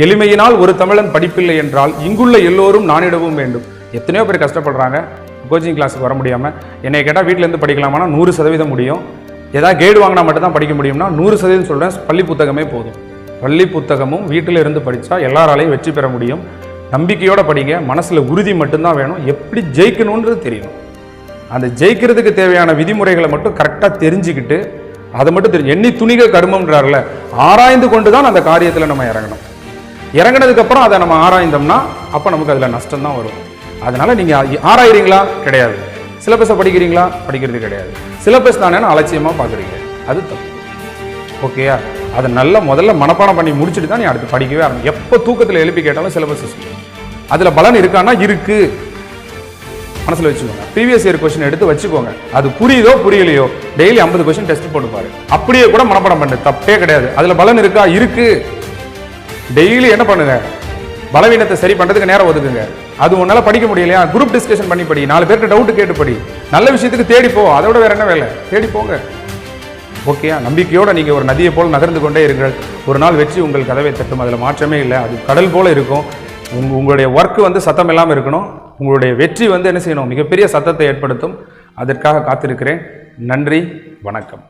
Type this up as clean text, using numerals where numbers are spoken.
எளிமையினால் ஒரு தமிழன் படிப்பில்லை என்றால் இங்குள்ள எல்லோரும் நானிடவும் வேண்டும். எத்தனையோ பேர் கஷ்டப்படுறாங்க கோச்சிங் கிளாஸுக்கு வர முடியாமல். என்னை கேட்டால் வீட்டிலேருந்து படிக்கலாமானா 100% முடியும். ஏதாவது கைடு வாங்கினா மட்டும் தான் படிக்க முடியும்னா 100% சொல்கிறேன், பள்ளி புத்தகமே போதும். பள்ளி புத்தகமும் வீட்டில் இருந்து படித்தா எல்லாராலையும் வெற்றி பெற முடியும். நம்பிக்கையோடு படிங்க, மனசில் உறுதி மட்டும்தான் வேணும். எப்படி ஜெயிக்கணுன்றது தெரியணும். அந்த ஜெயிக்கிறதுக்கு தேவையான விதிமுறைகளை மட்டும் கரெக்டாக தெரிஞ்சுக்கிட்டு அதை மட்டும் தெரிஞ்சு எண்ணி துணிக கருமம்ன்றார்ல, ஆராய்ந்து கொண்டு தான் அந்த காரியத்தில் நம்ம இறங்கணும். இறங்கினதுக்கப்புறம் அதை நம்ம ஆராய்ந்தோம்னா அப்போ நமக்கு அதில் நஷ்டம் தான் வரும். அதனால நீங்கள் ஆராயிறீங்களா? கிடையாது. சிலபஸை படிக்கிறீங்களா? படிக்கிறது கிடையாது. சிலபஸ் தானே அலட்சியமாக பார்க்குறீங்க, அது தப்பு. ஓகேயா? அதை நல்லா முதல்ல மனப்பாடம் பண்ணி முடிச்சுட்டு தான் நீ அடுத்து படிக்கவே ஆரம்பி. எப்போ தூக்கத்தில் எழுப்பி கேட்டாலும் சிலபஸ் அதில் பலன் இருக்கான்னா இருக்கு, மனசில் வச்சுக்கோங்க. ப்ரீவியஸ் இயர் கொஸ்டின் எடுத்து வச்சுக்கோங்க. அது புரியுதோ புரியலையோ டெய்லி 50 கொஸ்டின் டெஸ்ட் போட்டு பாரு. அப்படியே கூட மனப்பாடம் பண்ணு, தப்பே கிடையாது. அதில் பலன் இருக்கா? இருக்கு. டெய்லி என்ன பண்ணுங்க, பலவீனத்தை சரி பண்ணுறதுக்கு நேரம் ஒதுக்குங்க. அது உன்னால படிக்க முடியலையா, குரூப் டிஸ்கஷன் பண்ணி படி, 4 பேர்கிட்ட டவுட் கேட்டு படி, நல்ல விஷயத்துக்கு தேடி போ. அதோட வேற என்ன வேலை, தேடி போங்க. ஓகேயா? நம்பிக்கையோட நீங்க ஒரு நதியை போல் நகர்ந்து கொண்டே இருங்கள். ஒரு நாள் வெற்றி உங்கள் கதவை தட்டும், அதில் மாற்றமே இல்லை. அது கடல் போல இருக்கும். உங்களுடைய ஒர்க் சத்தம் இல்லாமல் இருக்கணும். உங்களுடைய வெற்றி என்ன செய்யணும், மிகப்பெரிய சத்தத்தை ஏற்படுத்தும். அதற்காக காத்திருக்கிறேன். நன்றி, வணக்கம்.